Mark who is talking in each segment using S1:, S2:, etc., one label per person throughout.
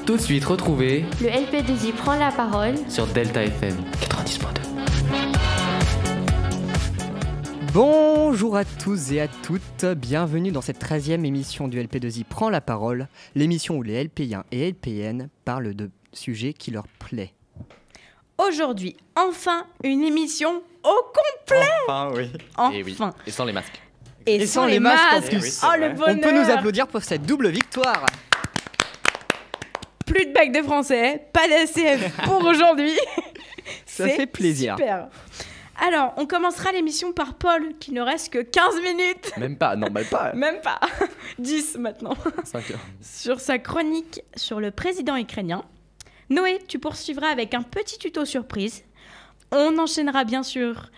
S1: Tout de suite, retrouvez
S2: Le LP2I prend la parole
S1: sur Delta FM 90.2.
S3: Bonjour à tous et à toutes, bienvenue dans cette 13e émission du LP2I prend la parole, l'émission où les LP1 et LPN parlent de sujets qui leur plaisent.
S4: Aujourd'hui, enfin, une émission au complet.
S5: Enfin, oui.
S4: Enfin.
S1: Et oui, et sans les masques.
S4: Et sans les masques.
S3: en plus.
S4: Oh, le bonheur.
S3: On peut nous applaudir pour cette double victoire.
S4: Plus de bac de français, pas d'ACF pour aujourd'hui.
S3: Ça fait plaisir.
S4: Super. Alors, on commencera l'émission par Paul, qui ne reste que 15 minutes.
S1: Même pas, non, même pas.
S4: Même pas. 10 maintenant.
S1: 5 heures.
S4: Sur sa chronique sur le président ukrainien. Noé, tu poursuivras avec un petit tuto surprise. On enchaînera bien sûr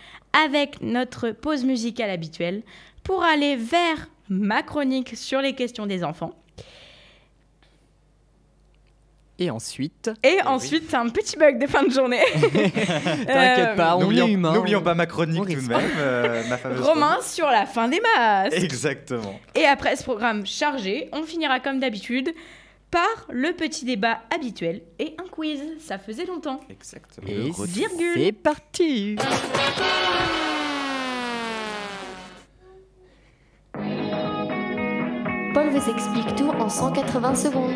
S4: avec notre pause musicale habituelle pour aller vers ma chronique sur les questions des enfants.
S3: Et ensuite...
S4: Ensuite, c'est un petit bug de fin de journée.
S3: T'inquiète pas, on est humain.
S5: N'oublions pas ma chronique tout de même, ma fameuse
S4: Romain sur la fin des masques.
S5: Exactement.
S4: Et après ce programme chargé, on finira comme d'habitude par le petit débat habituel et un quiz. Ça faisait longtemps.
S5: Exactement.
S3: Et
S4: virgule.
S3: c'est parti.
S2: Paul vous explique tout en 180 secondes.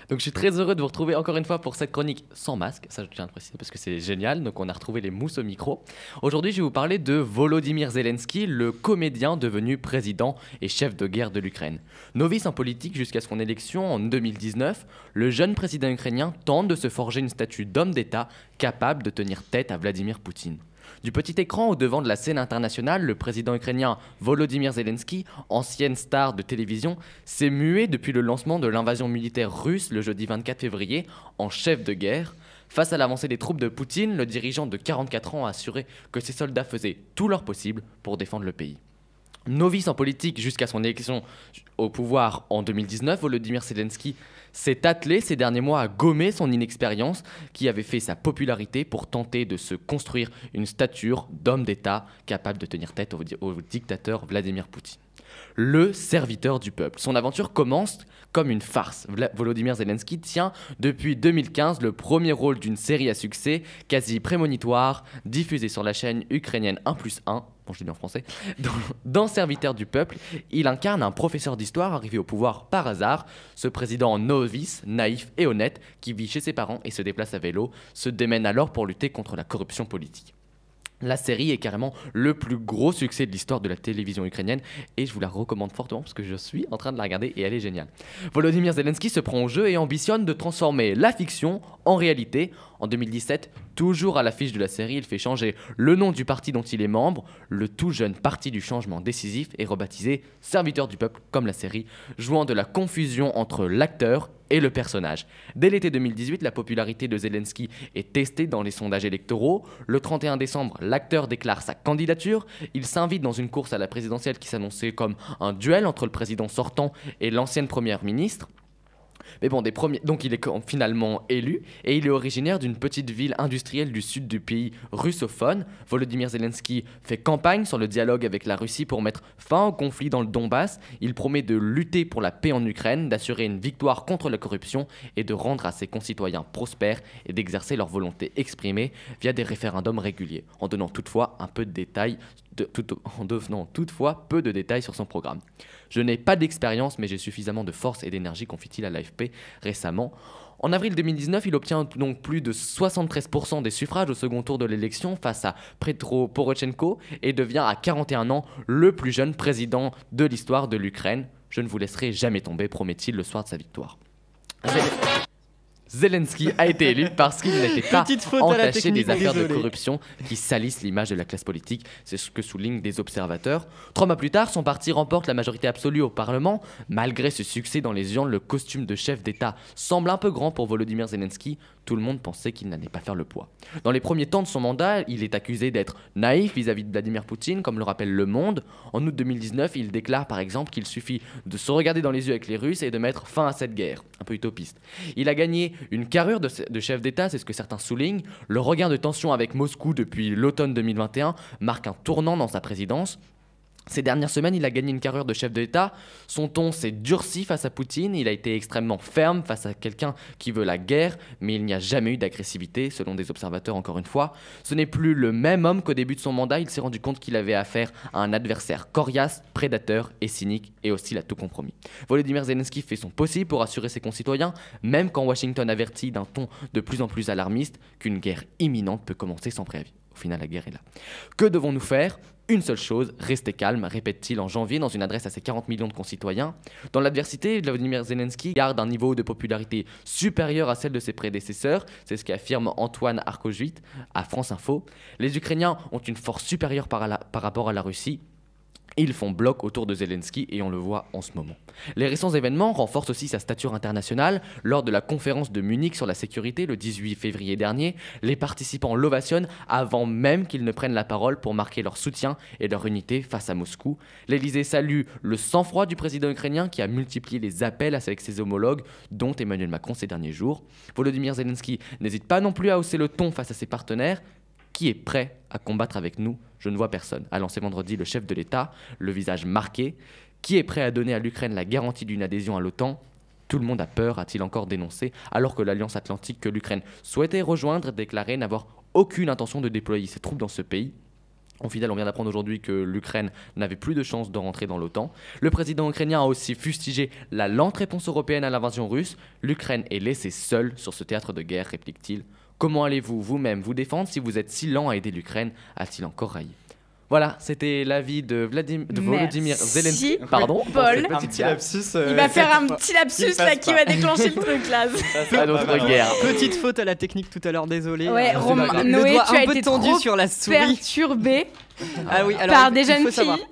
S1: Donc je suis très heureux de vous retrouver encore une fois pour cette chronique sans masque, ça je tiens à le préciser parce que c'est génial, donc on a retrouvé les mousses au micro. Aujourd'hui je vais vous parler de Volodymyr Zelensky, le comédien devenu président et chef de guerre de l'Ukraine. Novice en politique jusqu'à son élection en 2019, le jeune président ukrainien tente de se forger une statue d'homme d'État capable de tenir tête à Vladimir Poutine. Du petit écran au devant de la scène internationale, le président ukrainien Volodymyr Zelensky, ancienne star de télévision, s'est mué depuis le lancement de l'invasion militaire russe le jeudi 24 février en chef de guerre. Face à l'avancée des troupes de Poutine, le dirigeant de 44 ans a assuré que ses soldats faisaient tout leur possible pour défendre le pays. Novice en politique jusqu'à son élection au pouvoir en 2019, Volodymyr Zelensky s'est attelé ces derniers mois à gommer son inexpérience qui avait fait sa popularité pour tenter de se construire une stature d'homme d'État capable de tenir tête au dictateur Vladimir Poutine. Le serviteur du peuple. Son aventure commence comme une farce. Volodymyr Zelensky tient depuis 2015 le premier rôle d'une série à succès quasi prémonitoire diffusée sur la chaîne ukrainienne 1+1. Bon, je le dis en français. Dans Serviteur du peuple, il incarne un professeur d'histoire arrivé au pouvoir par hasard. Ce président novice, naïf et honnête, qui vit chez ses parents et se déplace à vélo, se démène alors pour lutter contre la corruption politique. La série est carrément le plus gros succès de l'histoire de la télévision ukrainienne et je vous la recommande fortement parce que je suis en train de la regarder et elle est géniale. Volodymyr Zelensky se prend au jeu et ambitionne de transformer la fiction en réalité. En 2017, toujours à l'affiche de la série, il fait changer le nom du parti dont il est membre. Le tout jeune parti du changement décisif est rebaptisé Serviteur du peuple comme la série, jouant de la confusion entre l'acteur et le personnage. Dès l'été 2018, la popularité de Zelensky est testée dans les sondages électoraux. Le 31 décembre, l'acteur déclare sa candidature. Il s'invite dans une course à la présidentielle qui s'annonçait comme un duel entre le président sortant et l'ancienne première ministre. Mais bon, donc il est finalement élu et il est originaire d'une petite ville industrielle du sud du pays russophone. Volodymyr Zelensky fait campagne sur le dialogue avec la Russie pour mettre fin au conflit dans le Donbass. Il promet de lutter pour la paix en Ukraine, d'assurer une victoire contre la corruption et de rendre à ses concitoyens prospères et d'exercer leur volonté exprimée via des référendums réguliers, en donnant toutefois peu de détails sur son programme. Je n'ai pas d'expérience, mais j'ai suffisamment de force et d'énergie, confie-t-il à l'AFP récemment. En avril 2019, il obtient donc plus de 73% des suffrages au second tour de l'élection face à Petro Poroshenko et devient à 41 ans le plus jeune président de l'histoire de l'Ukraine. Je ne vous laisserai jamais tomber, promet-il le soir de sa victoire. Zelensky a été élu parce qu'il n'était pas entaché des affaires de corruption qui salissent l'image de la classe politique. C'est ce que soulignent des observateurs. 3 mois plus tard, son parti remporte la majorité absolue au Parlement. Malgré ce succès dans les urnes, le costume de chef d'État semble un peu grand pour Volodymyr Zelensky. Tout le monde pensait qu'il n'allait pas faire le poids. Dans les premiers temps de son mandat, il est accusé d'être naïf vis-à-vis de Vladimir Poutine, comme le rappelle Le Monde. En août 2019, il déclare par exemple qu'il suffit de se regarder dans les yeux avec les Russes et de mettre fin à cette guerre. Un peu utopiste. Il a gagné une carrure de chef d'État, c'est ce que certains soulignent. Le regain de tension avec Moscou depuis l'automne 2021 marque un tournant dans sa présidence. Ces dernières semaines, il a gagné une carrure de chef de l'État. Son ton s'est durci face à Poutine. Il a été extrêmement ferme face à quelqu'un qui veut la guerre, mais il n'y a jamais eu d'agressivité, selon des observateurs encore une fois. Ce n'est plus le même homme qu'au début de son mandat. Il s'est rendu compte qu'il avait affaire à un adversaire coriace, prédateur et cynique, et hostile à tout compromis. Volodymyr Zelensky fait son possible pour assurer ses concitoyens, même quand Washington avertit d'un ton de plus en plus alarmiste qu'une guerre imminente peut commencer sans préavis. Au final, la guerre est là. Que devons-nous faire ? Une seule chose, rester calme, répète-t-il en janvier dans une adresse à ses 40 millions de concitoyens. Dans l'adversité, Volodymyr Zelensky garde un niveau de popularité supérieur à celle de ses prédécesseurs, c'est ce qu'affirme Antoine Arkojuit à France Info. Les Ukrainiens ont une force supérieure par rapport à la Russie. Ils font bloc autour de Zelensky et on le voit en ce moment. Les récents événements renforcent aussi sa stature internationale. Lors de la conférence de Munich sur la sécurité le 18 février dernier, les participants l'ovationnent avant même qu'ils ne prennent la parole pour marquer leur soutien et leur unité face à Moscou. L'Élysée salue le sang-froid du président ukrainien qui a multiplié les appels avec ses homologues, dont Emmanuel Macron ces derniers jours. Volodymyr Zelensky n'hésite pas non plus à hausser le ton face à ses partenaires. Qui est prêt à combattre avec nous ? Je ne vois personne, a lancé vendredi le chef de l'État, le visage marqué. Qui est prêt à donner à l'Ukraine la garantie d'une adhésion à l'OTAN ? Tout le monde a peur, a-t-il encore dénoncé, alors que l'Alliance Atlantique que l'Ukraine souhaitait rejoindre déclarait n'avoir aucune intention de déployer ses troupes dans ce pays. Au final, on vient d'apprendre aujourd'hui que l'Ukraine n'avait plus de chance de rentrer dans l'OTAN. Le président ukrainien a aussi fustigé la lente réponse européenne à l'invasion russe. L'Ukraine est laissée seule sur ce théâtre de guerre, réplique-t-il. Comment allez-vous vous-même vous défendre si vous êtes si lent à aider l'Ukraine ? A-t-il encore raillé ? Voilà, c'était l'avis de Volodymyr Zelensky. Pardon,
S4: Paul.
S5: Un petit lapsus.
S4: Il va faire un petit lapsus là qui va déclencher le truc là.
S1: à notre guerre.
S3: Petite faute à la technique tout à l'heure, désolé.
S4: Ouais,
S3: Le
S4: Noé,
S3: doigt
S4: tu as
S3: un peu
S4: été
S3: tendu
S4: trop
S3: sur la souris.
S4: perturbé
S3: Ah oui, alors
S4: par
S3: il
S4: des
S3: faut
S4: jeunes
S3: savoir.
S4: filles.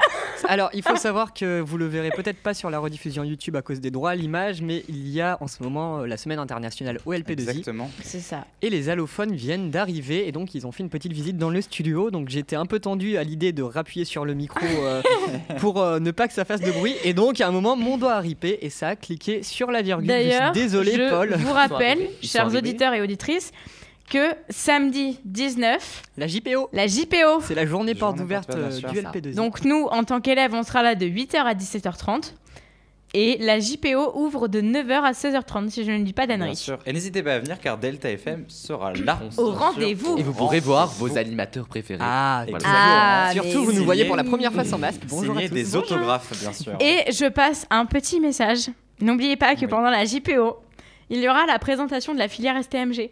S3: Alors, il faut savoir que vous le verrez peut-être pas sur la rediffusion YouTube à cause des droits à l'image, mais il y a en ce moment la semaine internationale OLP2I.
S5: Exactement.
S4: C'est ça.
S3: Et les allophones viennent d'arriver et donc ils ont fait une petite visite dans le studio. Donc j'étais un peu tendu à l'idée de rappuyer sur le micro pour ne pas que ça fasse de bruit. Et donc à un moment, mon doigt a ripé et ça a cliqué sur la virgule.
S4: D'ailleurs,
S3: je suis désolé, Paul.
S4: vous rappelle,
S1: Ils sont
S4: chers
S1: arrivés.
S4: auditeurs et auditrices, que samedi 19,
S3: La JPO,
S4: la JPO.
S3: c'est la journée porte
S5: Journée
S3: ouverte
S5: porte ouverte, bien
S3: du
S5: sûr.
S3: LP2I.
S4: Donc nous, en tant qu'élèves, on sera là de 8h à 17h30. Et la JPO ouvre de 9h à 16h30, si je ne dis pas
S5: Bien
S4: d'annerie.
S5: sûr. Et n'hésitez pas à venir car Delta FM sera là.
S4: Au rendez-vous.
S1: Et vous pourrez voir vos animateurs préférés.
S3: Ah,
S5: Et
S3: voilà.
S4: Ah,
S3: Surtout,
S4: mais
S3: vous nous voyez
S5: signé-
S3: pour la première fois sans masque. Bonjour à
S5: Signer
S3: tous.
S5: des autographes, bien sûr.
S4: Et je passe un petit message. N'oubliez pas que
S5: Oui.
S4: pendant la JPO, il y aura la présentation de la filière STMG.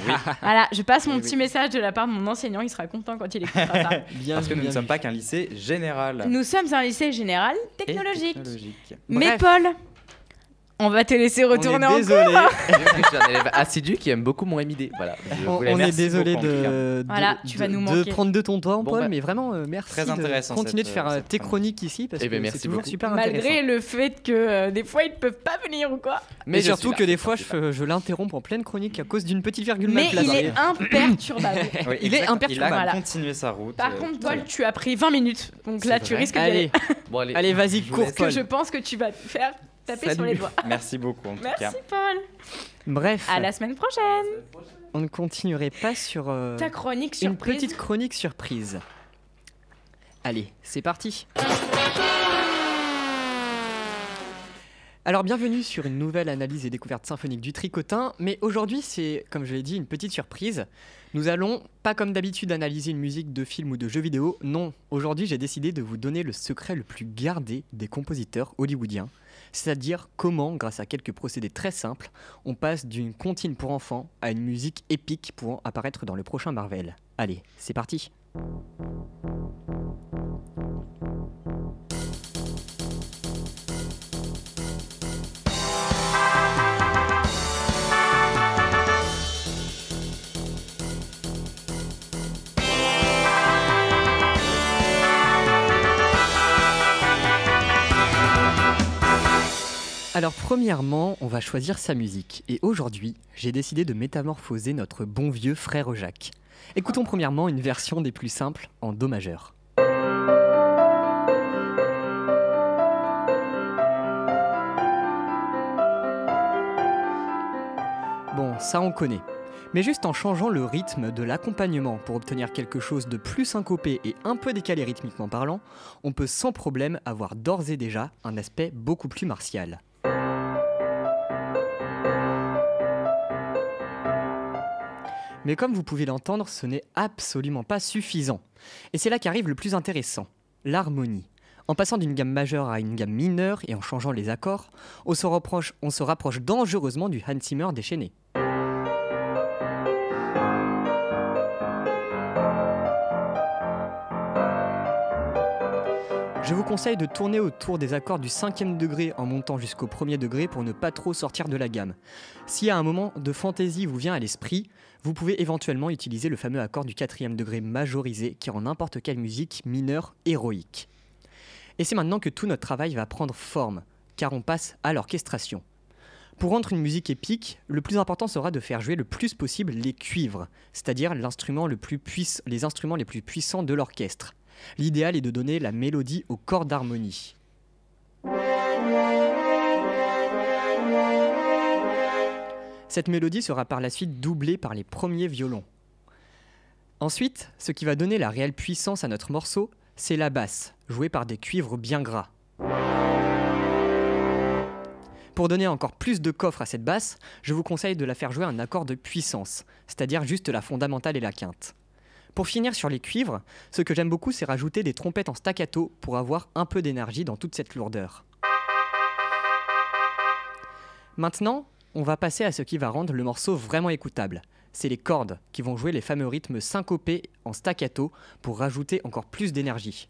S5: Oui.
S4: Voilà, je passe mon
S5: Oui,
S4: petit
S5: oui.
S4: message de la part de mon enseignant, il sera content quand il écoutera ça.
S3: Bien
S5: Parce que
S3: vu,
S5: nous
S3: bien
S5: ne sommes
S3: vu.
S5: pas qu'un lycée général.
S4: Nous sommes un lycée général
S5: Et
S4: technologique.
S5: technologique.
S4: Mais
S3: Bref.
S4: Paul, on va te laisser retourner
S3: on
S4: en
S3: est désolé.
S1: Je suis un élève assidu qui aime beaucoup mon MID. Voilà. Je
S3: On,
S1: voulais-
S3: on est
S5: Merci
S3: désolé
S5: beaucoup, en tout
S3: de,
S4: Voilà, tu vas nous
S3: de
S4: manquer.
S3: prendre de ton temps,
S1: Bon,
S3: Paul,
S1: bah,
S3: mais vraiment merci
S5: très intéressant
S3: de continuer
S5: cette-
S3: de faire
S5: cette
S3: tes
S5: chronique.
S3: chroniques ici parce
S1: Eh ben,
S3: que
S1: merci
S3: c'est toujours
S1: beaucoup.
S3: super intéressant.
S4: Malgré le fait que des fois ils ne peuvent pas venir ou quoi.
S3: Mais
S1: je
S3: surtout
S1: suis
S3: que
S1: là.
S3: des fois je l'interromps en pleine chronique à cause d'une petite virgule
S4: Mais
S3: mal placée.
S4: il est imperturbable.
S5: Oui,
S3: Il est
S5: exact.
S3: imperturbable.
S5: Il a
S4: Voilà.
S5: continué sa route.
S4: Par contre, Paul, tu as pris 20 minutes. Donc
S5: C'est
S4: là, tu
S5: vrai.
S4: risques d'y aller.
S3: Allez,
S1: Bon, allez.
S3: allez, vas-y,
S5: Je vous
S3: cours,
S5: laisse.
S4: Que
S3: Paul.
S4: je pense que tu vas te faire taper sur
S3: Salut.
S4: les doigts.
S5: Merci beaucoup en tout cas.
S4: Merci Paul.
S3: Bref,
S4: À la semaine prochaine.
S3: on ne continuerait pas sur
S4: Ta chronique
S3: une
S4: surprise.
S3: petite chronique surprise. Allez, c'est parti. Alors bienvenue sur une nouvelle analyse et découverte symphonique du tricotin, mais aujourd'hui c'est, comme je l'ai dit, une petite surprise. Nous allons, pas comme d'habitude, analyser une musique de film ou de jeu vidéo, non, aujourd'hui j'ai décidé de vous donner le secret le plus gardé des compositeurs hollywoodiens, c'est-à-dire comment, grâce à quelques procédés très simples, on passe d'une comptine pour enfants à une musique épique pouvant apparaître dans le prochain Marvel. Allez, c'est parti. Alors premièrement, on va choisir sa musique. Et aujourd'hui, j'ai décidé de métamorphoser notre bon vieux frère Jacques. Écoutons premièrement une version des plus simples en Do majeur. Bon, ça on connaît. Mais juste en changeant le rythme de l'accompagnement pour obtenir quelque chose de plus syncopé et un peu décalé rythmiquement parlant, on peut sans problème avoir d'ores et déjà un aspect beaucoup plus martial. Mais comme vous pouvez l'entendre, ce n'est absolument pas suffisant. Et c'est là qu'arrive le plus intéressant, l'harmonie. En passant d'une gamme majeure à une gamme mineure et en changeant les accords, on se rapproche dangereusement du Hans Zimmer déchaîné. Je vous conseille de tourner autour des accords du 5e degré en montant jusqu'au 1er degré pour ne pas trop sortir de la gamme. Si à un moment de fantaisie vous vient à l'esprit, vous pouvez éventuellement utiliser le fameux accord du 4e degré majorisé qui rend n'importe quelle musique mineure héroïque. Et c'est maintenant que tout notre travail va prendre forme, car on passe à l'orchestration. Pour rendre une musique épique, le plus important sera de faire jouer le plus possible les cuivres, c'est-à-dire les instruments les plus puissants de l'orchestre. L'idéal est de donner la mélodie au corps d'harmonie. Cette mélodie sera par la suite doublée par les premiers violons. Ensuite, ce qui va donner la réelle puissance à notre morceau, c'est la basse, jouée par des cuivres bien gras. Pour donner encore plus de coffre à cette basse, je vous conseille de la faire jouer un accord de puissance, c'est-à-dire juste la fondamentale et la quinte. Pour finir sur les cuivres, ce que j'aime beaucoup, c'est rajouter des trompettes en staccato pour avoir un peu d'énergie dans toute cette lourdeur. Maintenant, on va passer à ce qui va rendre le morceau vraiment écoutable. C'est les cordes qui vont jouer les fameux rythmes syncopés en staccato pour rajouter encore plus d'énergie.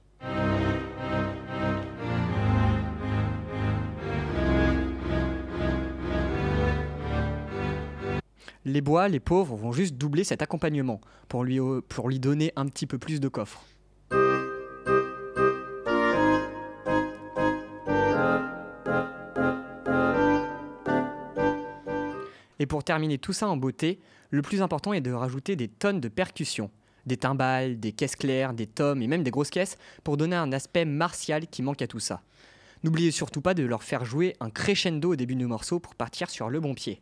S3: Les bois, les pauvres, vont juste doubler cet accompagnement pour lui donner un petit peu plus de coffre. Et pour terminer tout ça en beauté, le plus important est de rajouter des tonnes de percussions. Des timbales, des caisses claires, des tomes et même des grosses caisses pour donner un aspect martial qui manque à tout ça. N'oubliez surtout pas de leur faire jouer un crescendo au début du morceau pour partir sur le bon pied.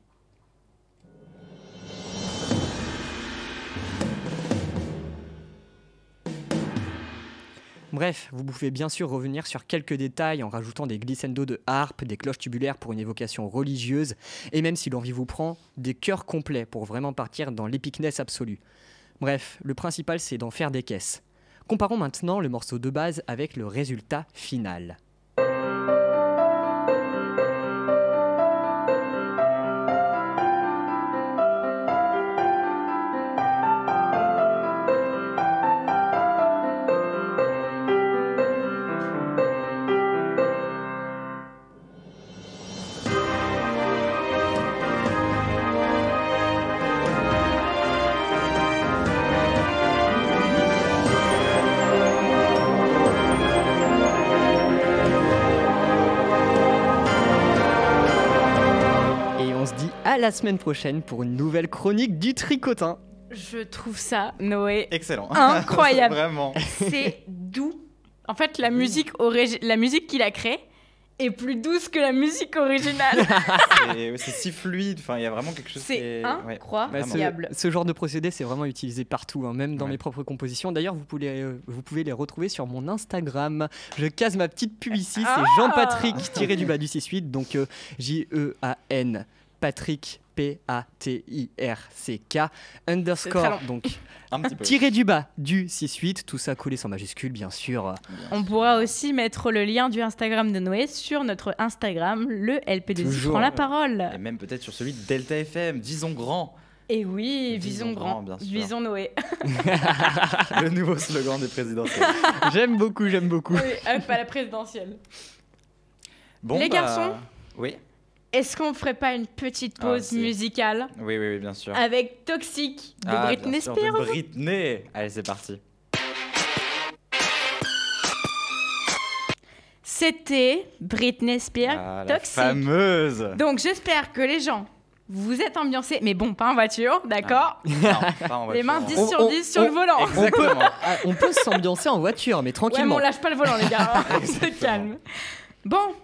S3: Bref, vous pouvez bien sûr revenir sur quelques détails en rajoutant des glissando de harpe, des cloches tubulaires pour une évocation religieuse, et même si l'envie vous prend, des chœurs complets pour vraiment partir dans l'épicness absolue. Bref, le principal c'est d'en faire des caisses. Comparons maintenant le morceau de base avec le résultat final. À la semaine prochaine pour une nouvelle chronique du tricotin.
S4: Je trouve ça, Noé,
S5: Excellent.
S4: incroyable.
S5: Vraiment.
S4: C'est doux. En fait, la musique qu'il a créée est plus douce que la musique originale.
S5: C'est si fluide. Enfin, il y a vraiment quelque chose.
S4: C'est incroyable.
S3: Ce genre de procédé, c'est vraiment utilisé partout, hein, même dans mes propres compositions. D'ailleurs, vous pouvez les retrouver sur mon Instagram. Je case ma petite pub ici. C'est Jean-Patrick-du-6-8, donc J-E-A-N. Patrick, P-A-T-I-R-C-K, underscore, donc
S5: un petit peu.
S3: tiré du bas du 6-8, tout ça collé sans majuscule, bien sûr.
S4: On pourra aussi mettre le lien du Instagram de Noé sur notre Instagram, le LP2I prend la parole.
S5: Et même peut-être sur celui de Delta FM, disons grand.
S4: Et oui, visons grand,
S5: bien sûr.
S4: visons Noé.
S5: Le nouveau slogan des présidentielles.
S3: J'aime beaucoup.
S4: Oui, pas la présidentielle.
S5: Bon,
S4: les garçons.
S5: Oui.
S4: Est-ce qu'on ferait pas une petite pause musicale?
S5: Oui, bien sûr.
S4: Avec Toxic de Britney Spears.
S5: De Britney. Allez, c'est parti.
S4: C'était Britney Spears, Toxic.
S5: La fameuse.
S4: Donc j'espère que les gens, vous êtes ambiancés, mais bon, pas en voiture, d'accord?
S5: Non, pas en voiture.
S4: Les mains 10 sur 10 sur le volant.
S5: Exactement.
S3: On peut s'ambiancer en voiture, mais tranquillement.
S4: Ouais, mais on lâche pas le volant, les gars. On se calme. Bon,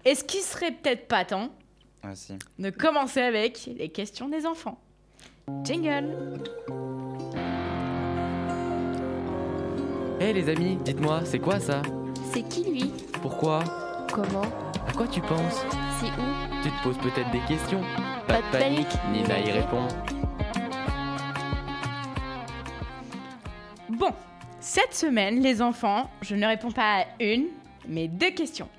S4: est-ce qu'il serait peut-être pas temps de commencer avec les questions des enfants? Jingle.
S1: Hé les amis, dites-moi, c'est quoi ça?
S2: C'est qui lui?
S1: Pourquoi?
S2: Comment?
S1: À quoi tu penses?
S2: C'est où?
S1: Tu te poses peut-être des questions?
S2: Pas de panique,
S1: Nina y répond.
S4: Bon, cette semaine, les enfants, je ne réponds pas à une, mais 2 questions.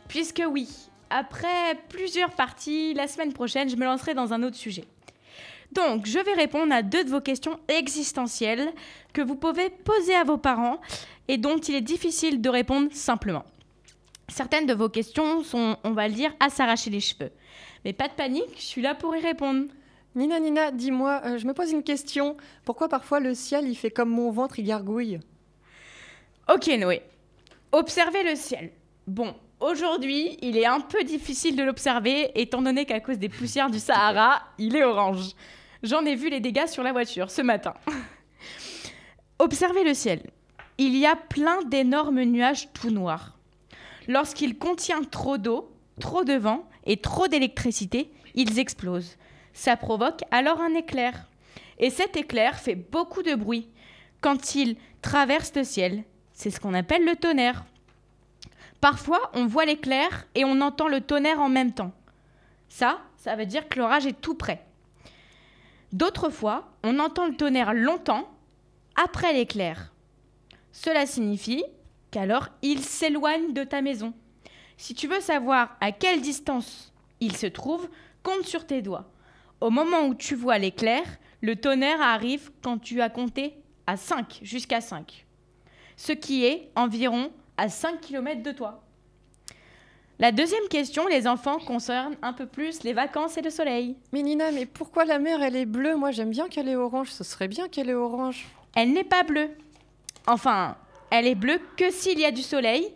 S4: Puisque oui, après plusieurs parties, la semaine prochaine, je me lancerai dans un autre sujet. Donc, je vais répondre à 2 de vos questions existentielles que vous pouvez poser à vos parents et dont il est difficile de répondre simplement. Certaines de vos questions sont, on va le dire, à s'arracher les cheveux. Mais pas de panique, je suis là pour y répondre.
S3: Nina, dis-moi, je me pose une question. Pourquoi parfois le ciel, il fait comme mon ventre, il gargouille?
S4: Ok Noé, observez le ciel. Bon, aujourd'hui, il est un peu difficile de l'observer étant donné qu'à cause des poussières du Sahara, il est orange. J'en ai vu les dégâts sur la voiture ce matin. Observez le ciel. Il y a plein d'énormes nuages tout noirs. Lorsqu'il contient trop d'eau, trop de vent et trop d'électricité, ils explosent. Ça provoque alors un éclair. Et cet éclair fait beaucoup de bruit quand il traverse le ciel. C'est ce qu'on appelle le tonnerre. Parfois, on voit l'éclair et on entend le tonnerre en même temps. Ça veut dire que l'orage est tout près. D'autres fois, on entend le tonnerre longtemps après l'éclair. Cela signifie qu'alors il s'éloigne de ta maison. Si tu veux savoir à quelle distance il se trouve, compte sur tes doigts. Au moment où tu vois l'éclair, le tonnerre arrive quand tu as compté à 5, jusqu'à 5. Ce qui est environ à 5 km de toi. La deuxième question, les enfants, concerne un peu plus les vacances et le soleil.
S3: Mais Nina, mais pourquoi la mer, elle est bleue? Moi, j'aime bien qu'elle est orange. Ce serait bien qu'elle est orange.
S4: Elle n'est pas bleue. Enfin, elle est bleue que s'il y a du soleil.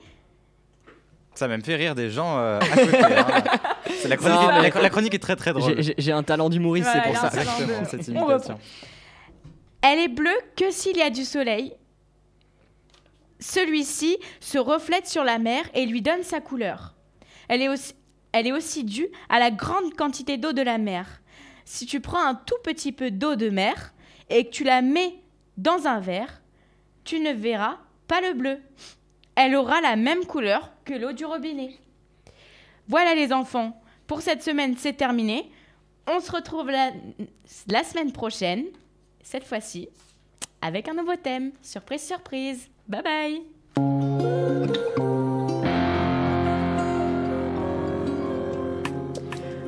S5: Ça même fait rire des gens à côté. Hein. La chronique, la chronique est très très drôle.
S3: J'ai un talent d'humoriste,
S4: Voilà,
S3: c'est pour
S4: il a
S3: ça.
S4: un talent
S5: Exactement,
S4: de-
S5: cette
S4: On
S5: imitation.
S4: Elle est bleue que s'il y a du soleil. Celui-ci se reflète sur la mer et lui donne sa couleur. Elle est aussi due à la grande quantité d'eau de la mer. Si tu prends un tout petit peu d'eau de mer et que tu la mets dans un verre, tu ne verras pas le bleu. Elle aura la même couleur que l'eau du robinet. Voilà les enfants, pour cette semaine c'est terminé. On se retrouve la semaine prochaine, cette fois-ci, avec un nouveau thème. Surprise, surprise. Bye bye.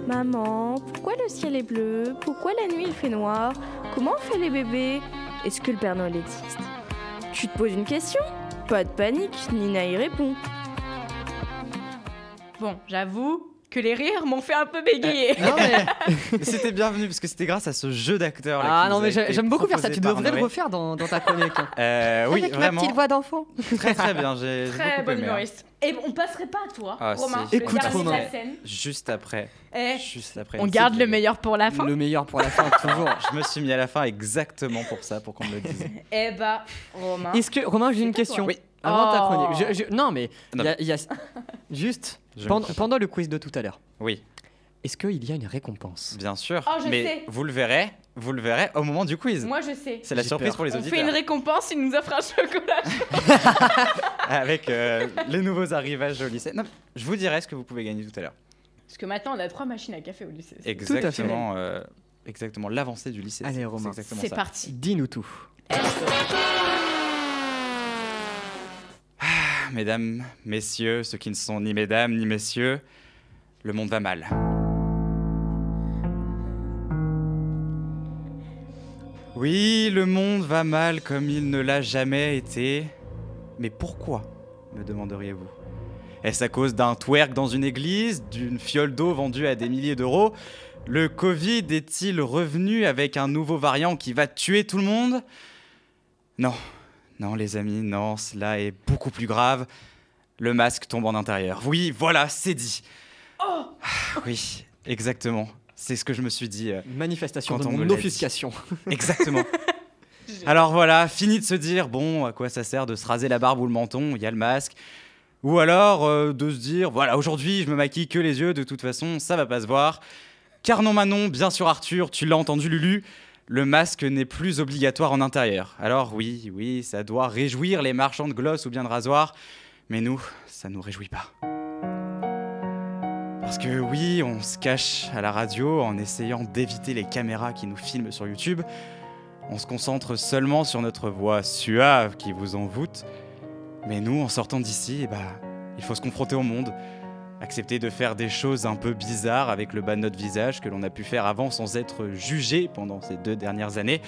S6: Maman, pourquoi le ciel est bleu? Pourquoi la nuit il fait noir? Comment on fait les bébés? Est-ce que le Père Noël existe? Tu te poses une question? Pas de panique, Nina y répond.
S4: Bon, j'avoue que les rires m'ont fait un peu bégayer.
S3: Non, mais...
S5: C'était bienvenu parce que c'était grâce à ce jeu d'acteurs.
S3: Ah non, mais j'aime beaucoup faire ça. Tu devrais le refaire dans ta chronique.
S5: Oui,
S3: Avec
S5: vraiment.
S3: ma petite voix d'enfant.
S5: Très très bien. J'ai
S4: Très
S5: beaucoup
S4: bonne
S5: aimé.
S4: humoriste. Et on passerait pas à toi,
S5: Ah,
S4: Romain,
S5: si.
S4: le
S3: Écoute,
S4: dernier de
S3: Romain.
S4: la scène.
S5: Juste après.
S4: Eh,
S5: Juste après.
S4: on garde le meilleur pour la fin.
S3: Le meilleur pour la fin, toujours.
S5: Je me suis mis à la fin exactement pour ça, pour qu'on me le dise.
S4: Eh bah, Romain.
S3: Est-ce que, Romain, j'ai une
S4: C'est à
S3: question.
S4: toi.
S5: Oui.
S3: Avant ta
S4: Oh.
S3: chronique. Non, mais
S5: Non.
S3: il y a juste
S5: Je me prépare.
S3: pendant le quiz de tout à l'heure.
S5: Oui,
S3: Est-ce qu'il y a une récompense?
S5: bien sûr.
S4: Oh, je
S5: mais
S4: sais.
S5: vous le verrez au moment du quiz.
S4: Moi, je sais.
S5: C'est la
S3: J'ai
S5: surprise
S3: peur.
S5: pour les
S4: On
S5: auditeurs.
S4: fait une récompense, il nous offre un chocolat.
S5: Avec les nouveaux arrivages au lycée. Non, je vous dirai ce que vous pouvez gagner tout à l'heure.
S4: Parce que maintenant, on a 3 machines à café au lycée.
S5: Exactement. Exactement. L'avancée du lycée.
S3: Allez,
S5: c'est
S3: Romain.
S5: exactement
S4: C'est
S5: ça.
S4: parti.
S3: Dis-nous tout.
S5: Mesdames, messieurs, ceux qui ne sont ni mesdames ni messieurs, le monde va mal. Oui, le monde va mal comme il ne l'a jamais été. Mais pourquoi, me demanderiez-vous? Est-ce à cause d'un twerk dans une église, d'une fiole d'eau vendue à des milliers d'euros? Le Covid est-il revenu avec un nouveau variant qui va tuer tout le monde? Non. Non, les amis, non, cela est beaucoup plus grave. Le masque tombe en intérieur. Oui, voilà, c'est dit. Oui, exactement. C'est ce que je me suis dit.
S3: Manifestation
S5: Quand
S3: de
S5: on me
S3: mon
S5: l'a
S3: offuscation.
S5: Exactement. Alors voilà, fini de se dire, bon, à quoi ça sert de se raser la barbe ou le menton, il y a le masque. Ou alors de se dire, voilà, aujourd'hui, je me maquille que les yeux, de toute façon, ça va pas se voir. Car non, Manon, bien sûr, Arthur, tu l'as entendu, Lulu, le masque n'est plus obligatoire en intérieur. Alors oui, ça doit réjouir les marchands de gloss ou bien de rasoirs, mais nous, ça nous réjouit pas. Parce que oui, on se cache à la radio en essayant d'éviter les caméras qui nous filment sur YouTube. On se concentre seulement sur notre voix suave qui vous envoûte. Mais nous, en sortant d'ici, il faut se confronter au monde. Accepter de faire des choses un peu bizarres avec le bas de notre visage que l'on a pu faire avant sans être jugé pendant ces 2 dernières années.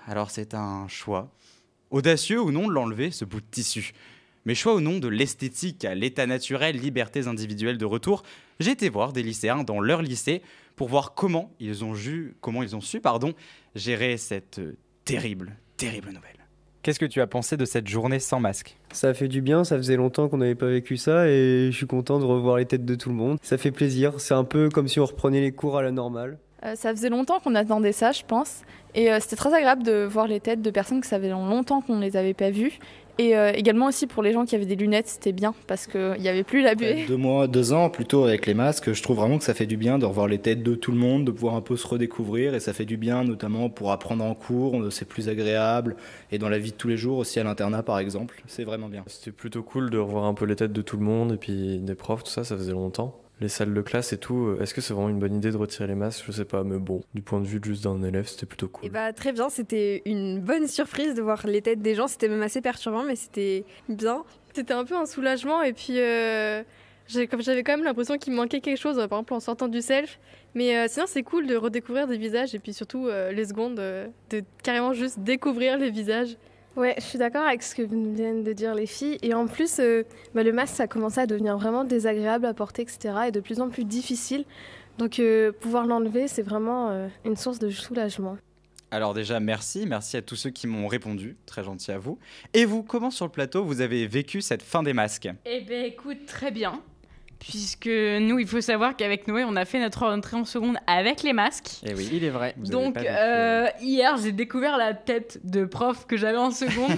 S5: Alors c'est un choix. Audacieux ou non de l'enlever, ce bout de tissu. Mais choix ou non de l'esthétique à l'état naturel, libertés individuelles de retour, j'ai été voir des lycéens dans leur lycée pour voir comment ils ont su gérer cette terrible nouvelle. Qu'est-ce que tu as pensé de cette journée sans masque ?
S7: Ça fait du bien, ça faisait longtemps qu'on n'avait pas vécu ça et je suis content de revoir les têtes de tout le monde. Ça fait plaisir, c'est un peu comme si on reprenait les cours à la normale.
S8: Ça faisait longtemps qu'on attendait ça, je pense. Et c'était très agréable de voir les têtes de personnes que ça faisait longtemps qu'on ne les avait pas vues. Et également aussi pour les gens qui avaient des lunettes, c'était bien parce qu'il n'y avait plus la buée.
S9: 2 ans plutôt avec les masques, je trouve vraiment que ça fait du bien de revoir les têtes de tout le monde, de pouvoir un peu se redécouvrir et ça fait du bien notamment pour apprendre en cours, c'est plus agréable et dans la vie de tous les jours aussi à l'internat par exemple, c'est vraiment bien.
S10: C'était plutôt cool de revoir un peu les têtes de tout le monde et puis des profs, tout ça, ça faisait longtemps. Les salles de classe et tout, est-ce que c'est vraiment une bonne idée de retirer les masques ? Je sais pas, mais bon, du point de vue juste d'un élève, c'était plutôt cool.
S11: Et très bien, c'était une bonne surprise de voir les têtes des gens, c'était même assez perturbant, mais c'était bien. C'était un peu un soulagement et puis j'avais quand même l'impression qu'il me manquait quelque chose, par exemple en sortant du self. Mais sinon c'est cool de redécouvrir des visages et puis surtout les secondes, de carrément juste découvrir les visages.
S6: Ouais, je suis d'accord avec ce que viennent de dire les filles. Et en plus, le masque, ça a commencé à devenir vraiment désagréable à porter, etc. Et de plus en plus difficile. Donc, pouvoir l'enlever, c'est vraiment une source de soulagement.
S5: Alors déjà, merci à tous ceux qui m'ont répondu. Très gentil à vous. Et vous, comment sur le plateau, vous avez vécu cette fin des masques ?
S4: Eh bien, écoute, très bien. Puisque nous, il faut savoir qu'avec Noé, on a fait notre entrée en seconde avec les masques.
S5: Et oui,
S3: Il est vrai.
S4: Donc, hier, j'ai découvert la tête de prof que j'avais en seconde,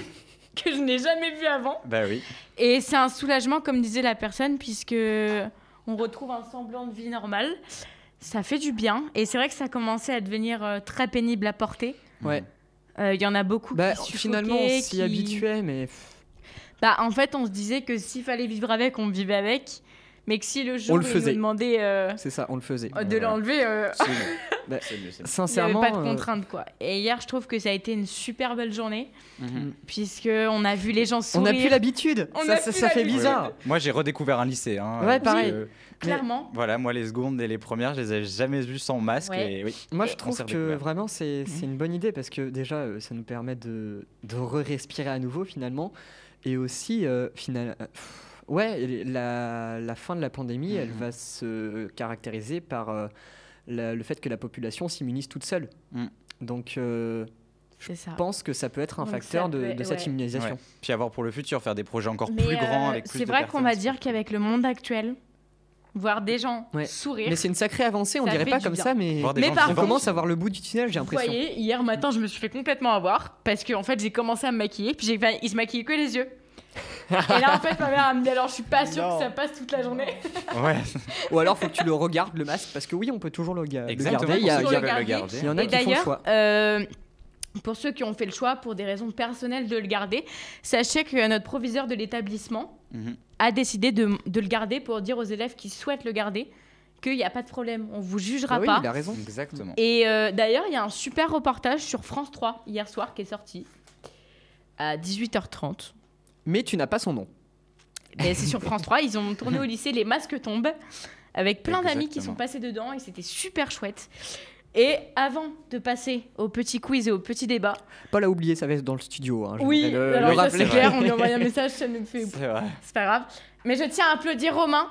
S4: que je n'ai jamais vue avant.
S5: Bah oui.
S4: Et c'est un soulagement, comme disait la personne, puisque on retrouve un semblant de vie normale. Ça fait du bien. Et c'est vrai que ça a commencé à devenir très pénible à porter.
S3: Ouais.
S4: Il y en a beaucoup qui suffoquaient,
S3: finalement, on s'y habituait, mais...
S4: En fait, on se disait que s'il fallait vivre avec, on vivait avec. Mais que si le jour où ils nous demandaient
S3: c'est ça, on le faisait.
S4: de l'enlever,
S5: C'est mieux.
S3: Sincèrement,
S4: il n'y avait pas de contrainte, quoi. Et hier, je trouve que ça a été une super belle journée, puisqu'on a vu les gens sourire.
S3: On n'a plus l'habitude, ça fait bizarre.
S5: Ouais. Moi, j'ai redécouvert un lycée.
S3: Ouais, pareil.
S4: Clairement.
S5: Voilà, moi, les secondes et les premières, je les ai jamais vues sans masque.
S4: Ouais.
S5: Et, oui,
S3: moi, je trouve que vraiment, c'est une bonne idée parce que déjà, ça nous permet de respirer à nouveau, finalement. Et aussi, la fin de la pandémie, elle va se caractériser par le fait que la population s'immunise toute seule. Donc, je pense que ça peut être un facteur de cette immunisation.
S5: Ouais. Puis avoir pour le futur, faire des projets encore plus grands avec plus de personnes.
S4: C'est vrai qu'on va dire qu'avec le monde actuel, voir des gens sourire...
S3: Mais c'est une sacrée avancée, on dirait pas comme ça, mais on commence à voir le bout du tunnel, j'ai l'impression.
S4: Vous voyez, hier matin, je me suis fait complètement avoir parce qu'en fait, j'ai commencé à me maquiller, puis il se maquillait que les yeux. Et là, en fait, ma mère me dit alors, je suis pas sûre que ça passe toute la journée.
S5: Ouais.
S3: Ou alors, faut que tu le regardes le masque, parce que oui, on peut toujours le garder.
S5: Exactement.
S3: Il y en a qui font le choix.
S4: Pour ceux qui ont fait le choix pour des raisons personnelles de le garder, sachez que notre proviseur de l'établissement a décidé de le garder pour dire aux élèves qui souhaitent le garder qu'il n'y a pas de problème, on vous jugera pas.
S3: Oui, il a raison.
S5: Exactement.
S4: Et d'ailleurs, il y a un super reportage sur France 3 hier soir qui est sorti à 18h30.
S3: Mais tu n'as pas son nom.
S4: Et c'est sur France 3, ils ont tourné au lycée Les Masques Tombent avec plein d'amis qui sont passés dedans et c'était super chouette. Et avant de passer au petit quiz et au petit débat...
S3: Pas à oublier, ça va être dans le studio.
S4: Oui, alors ça c'est clair, on lui a envoyé un message, ça nous fait... C'est pas grave. Mais je tiens à applaudir Romain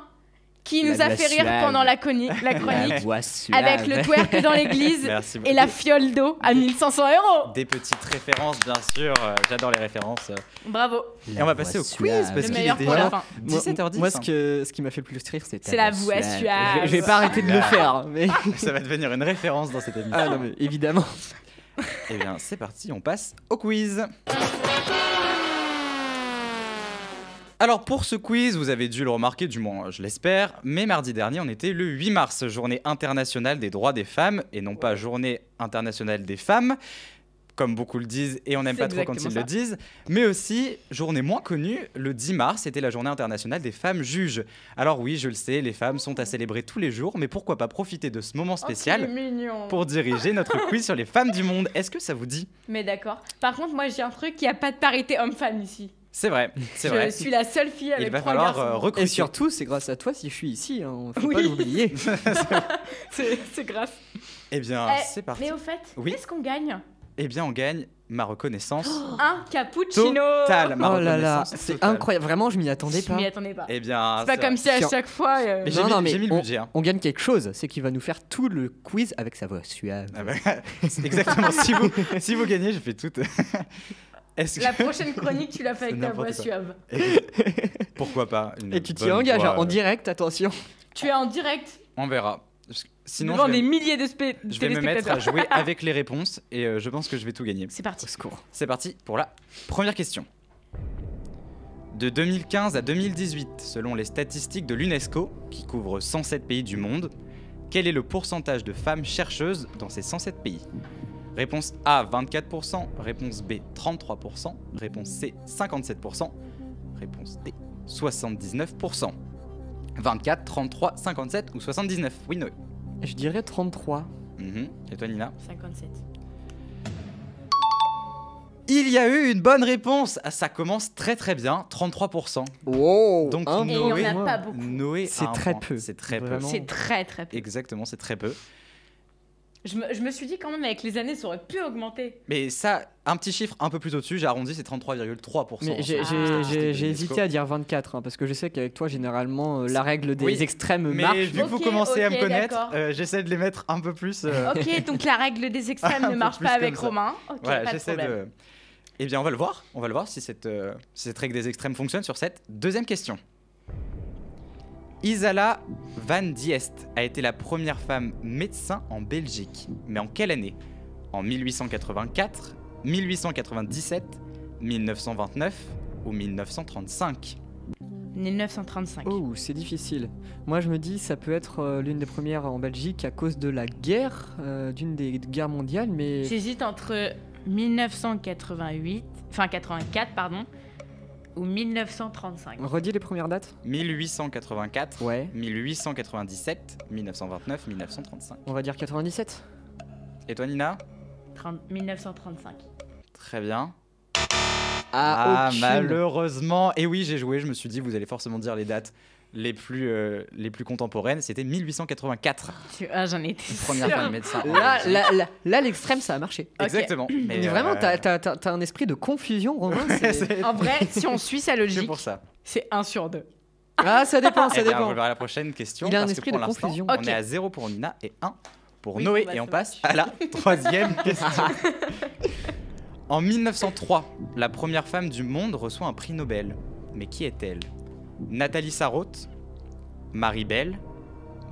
S4: qui nous a fait rire pendant la chronique avec le twerk dans l'église et la fiole d'eau à 1500 €.
S5: Des petites références, bien sûr. J'adore les références.
S4: Bravo.
S5: Et on va passer au quiz parce qu'il est déjà 17h10.
S3: Moi, ce qui m'a fait le plus rire, c'est
S4: la voix suave.
S3: Je vais pas arrêter de le faire. Mais...
S5: Ça va devenir une référence dans cette émission.
S3: Ah non, mais évidemment.
S5: Eh bien, c'est parti, on passe au quiz. Alors pour ce quiz, vous avez dû le remarquer, du moins je l'espère, mais mardi dernier on était le 8 mars, journée internationale des droits des femmes, et non pas journée internationale des femmes, comme beaucoup le disent, et on n'aime
S4: C'est
S5: pas trop quand
S4: exactement
S5: ils
S4: ça.
S5: le disent, mais aussi, journée moins connue, le 10 mars, c'était la journée internationale des femmes juges. Alors oui, je le sais, les femmes sont à célébrer tous les jours, mais pourquoi pas profiter de ce moment spécial
S4: Oh, c'est mignon.
S5: pour diriger notre quiz sur les femmes du monde. Est-ce que ça vous dit?
S4: Mais d'accord. Par contre, moi j'ai un truc, il n'y a pas de parité homme-femme ici.
S5: C'est vrai, c'est
S4: Je
S5: vrai.
S4: suis la seule fille avec
S5: Il va
S4: 3
S5: falloir
S4: garçons.
S5: recruter.
S3: Et surtout, c'est grâce à toi si je suis ici, hein. Faut
S4: Oui.
S3: pas l'oublier.
S4: C'est grave.
S5: Eh bien,
S4: Eh,
S5: c'est parti.
S4: Mais au fait,
S5: Oui.
S4: qu'est-ce qu'on gagne?
S5: Eh bien, on gagne ma reconnaissance.
S4: Un cappuccino.
S5: Totale, ma
S3: Oh là là,
S5: reconnaissance
S3: c'est
S5: totale.
S3: incroyable. Vraiment, je m'y attendais
S4: Je
S3: pas.
S4: m'y attendais pas.
S5: Eh bien,
S4: C'est pas comme si à
S3: Sur-
S4: chaque fois.
S5: Mais j'ai mis le budget. Hein.
S3: on gagne quelque chose. C'est qu'il va nous faire tout le quiz avec sa voix suave.
S5: Ah bah, c'est exactement. si vous gagnez, je fais tout. Est-ce que...
S4: La prochaine chronique, tu l'as fait avec
S5: C'est
S4: ta
S5: n'importe
S4: voix
S5: quoi.
S4: suave.
S5: Pourquoi pas une
S3: Et tu t'y
S5: bonne
S3: engages
S5: voix,
S3: en direct, attention.
S4: Tu es en direct
S5: On verra. Sinon,
S4: devant
S5: je vais,
S4: des milliers de
S5: je vais me mettre
S4: téléspectateurs.
S5: à jouer avec les réponses et je pense que je vais tout gagner.
S4: C'est parti.
S5: C'est parti pour la première question. De 2015 à 2018, selon les statistiques de l'UNESCO, qui couvrent 107 pays du monde, quel est le pourcentage de femmes chercheuses dans ces 107 pays? Réponse A, 24%, réponse B, 33%, réponse C, 57%, réponse D, 79%. 24, 33, 57 ou 79? Oui, Noé.
S3: Je dirais 33.
S5: Et toi, Nina?
S4: 57.
S5: Il y a eu une bonne réponse. Ah, ça commence très très bien, 33%.
S3: Wow.
S5: Donc
S3: un
S4: Et il y en
S5: Noé,
S4: a pas beaucoup.
S5: Noé
S3: C'est
S5: a un
S3: très
S5: point.
S3: peu.
S5: C'est très peu.
S3: Vraiment.
S4: C'est très très peu.
S5: Exactement, c'est très peu.
S4: Je me suis dit quand même avec les années, ça aurait pu augmenter.
S5: Mais ça, un petit chiffre un peu plus au-dessus, j'ai arrondi, c'est 33,3%.
S3: Mais j'ai hésité à dire 24, hein, parce que je sais qu'avec toi, généralement, la règle des
S5: Oui,
S3: extrêmes
S5: mais
S3: marche.
S5: vu que vous
S4: Ok,
S5: commencez à me
S4: ok,
S5: connaître,
S4: d'accord.
S5: j'essaie de les mettre un peu plus.
S4: Ok, donc la règle des extrêmes
S5: Un
S4: ne
S5: peu
S4: marche
S5: plus
S4: pas avec
S5: comme ça.
S4: Romain. Ok,
S5: Voilà,
S4: pas de
S5: j'essaie
S4: problème.
S5: de. Eh bien, on va le voir. On va le voir si cette règle des extrêmes fonctionne sur cette deuxième question. Isala van Diest a été la première femme médecin en Belgique. Mais en quelle année? En 1884, 1897, 1929 ou 1935?
S4: 1935.
S3: Oh, c'est difficile. Moi, je me dis, ça peut être l'une des premières en Belgique à cause de la guerre, d'une des guerres mondiales, mais.
S4: J'hésite entre 1988, enfin 84, pardon, ou 1935.
S3: Redis les premières dates.
S5: 1884,
S3: Ouais.
S5: 1897, 1929, 1935.
S3: On va dire 97.
S5: Et toi, Nina?
S4: 1935.
S5: Très bien.
S3: Aucune.
S5: Malheureusement. Et oui, j'ai joué, je me suis dit, vous allez forcément dire les dates les plus contemporaines. C'était 1884.
S4: Ah, j'en étais
S5: Première
S4: sûre.
S5: femme médecin. en
S3: Là, l'extrême, ça a marché.
S5: Exactement.
S3: Mais vraiment, t'as un esprit de confusion, Romain. c'est-
S4: En vrai, si on suit sa
S5: C'est
S4: logique,
S5: pour ça.
S4: c'est 1 sur 2.
S3: Ah, ça dépend, ça
S5: Eh bien, on
S3: dépend.
S5: va voir la prochaine question.
S3: Il a un
S5: parce que
S3: esprit
S5: pour
S3: de
S5: l'instant,
S3: confusion.
S5: On
S4: Ok.
S5: est à 0 pour Nina et 1 pour
S4: Oui,
S5: Noé.
S4: bah,
S5: Et
S4: ça
S5: on
S4: va.
S5: passe à la troisième question. En 1903, la première femme du monde reçoit un prix Nobel. Mais qui est-elle? Nathalie Sarraute, Marie Bell,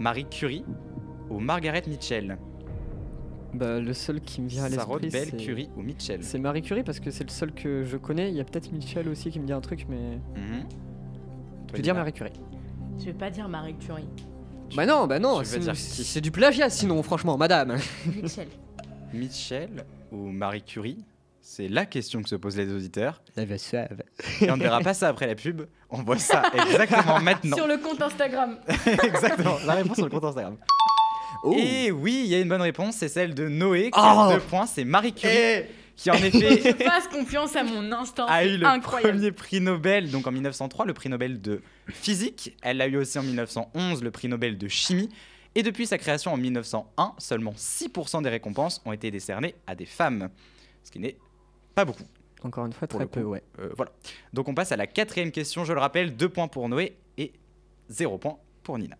S5: Marie Curie ou Margaret Mitchell?
S3: Bah, le seul qui me vient à
S5: Sarraute,
S3: l'esprit,
S5: Bell,
S3: c'est...
S5: Curie ou Mitchell?
S3: C'est Marie Curie parce que c'est le seul que je connais. Il y a peut-être Mitchell aussi qui me dit un truc, mais...
S5: Mhm.
S3: Je
S5: Toi,
S3: vais dire
S5: Nina?
S3: Marie Curie.
S4: Je vais pas dire Marie Curie.
S3: Bah non,
S5: tu veux
S3: c'est
S5: dire qui?
S3: c'est du plagiat sinon, franchement, madame.
S4: Michel.
S5: Mitchell ou Marie Curie? C'est la question que se posent les auditeurs.
S3: La va suave.
S5: Et on ne verra pas ça après la pub. On voit ça exactement maintenant.
S4: Sur le compte Instagram.
S5: Exactement. La réponse sur le compte Instagram.
S3: Oh.
S5: Et oui, il y a une bonne réponse. C'est celle de Noé qui
S3: Oh.
S5: a 2 points. C'est Marie Curie qui en effet
S4: Je fasse confiance à mon instinct.
S5: a
S4: c'est
S5: eu le
S4: incroyable.
S5: premier prix Nobel. Donc en 1903, le prix Nobel de physique. Elle l'a eu aussi en 1911, le prix Nobel de chimie. Et depuis sa création en 1901, seulement 6% des récompenses ont été décernées à des femmes. Ce qui n'est pas beaucoup.
S3: Encore une fois,
S5: Pour
S3: très
S5: le
S3: peu,
S5: coup.
S3: ouais.
S5: Voilà. Donc on passe à la 4e question. Je le rappelle, 2 points pour Noé et 0 points pour Nina.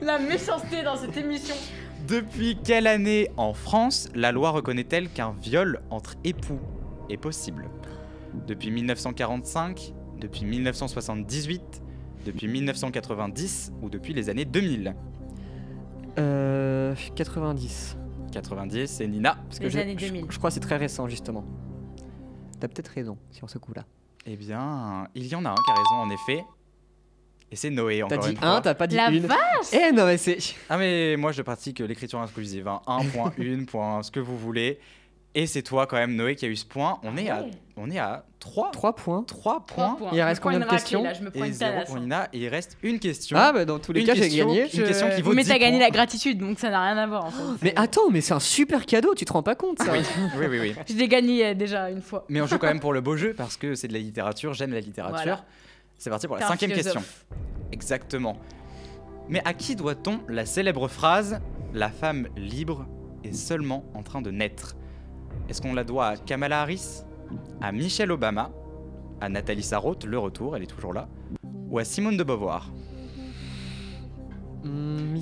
S4: La méchanceté dans cette émission.
S5: Depuis quelle année en France la loi reconnaît-elle qu'un viol entre époux est possible? Depuis 1945, depuis 1978, depuis 1990 ou depuis les années 2000?
S3: 90.
S5: 90, c'est Nina.
S3: Parce que
S4: Les années
S3: je
S4: 2000.
S3: crois que c'est très récent, justement. T'as peut-être raison sur ce coup-là.
S5: Eh bien, il y en a un qui a raison, en effet. Et c'est Noé,
S3: T'as
S5: encore
S3: dit
S5: une fois.
S3: un, t'as pas dit
S4: La
S3: une.
S4: vache.
S3: Eh non, mais c'est.
S5: Ah, mais moi, je pratique l'écriture inclusive. 1.1, point, ce que vous voulez. Et c'est toi, quand même, Noé, qui a eu ce point. On est à 3
S3: points.
S5: 3 points.
S3: Il reste combien de questions?
S4: Là, je me prends
S5: Et
S4: une
S5: 0
S4: talasse,
S5: pour
S4: hein.
S5: Nina. Et il reste une question.
S3: Ah, bah dans tous les
S5: Une
S3: cas, j'ai
S5: question
S3: gagné.
S5: Une question qui vaut
S4: Mais
S5: 10
S4: t'as gagné
S5: points.
S4: la gratitude, donc ça n'a rien à voir en fait.
S3: Mais attends, mais c'est un super cadeau, tu te rends pas compte ça?
S5: Oui.
S4: Je l'ai gagné déjà une fois.
S5: Mais on joue quand même pour le beau jeu parce que c'est de la littérature, j'aime la littérature.
S4: Voilà.
S5: C'est parti pour la
S4: T'es un
S5: 5e question.
S4: philosophe.
S5: Exactement. Mais à qui doit-on la célèbre phrase « La femme libre est seulement en train de naître » Est-ce qu'on la doit à Kamala Harris, à Michelle Obama, à Nathalie Sarraute, le retour, elle est toujours là, ou à Simone de Beauvoir?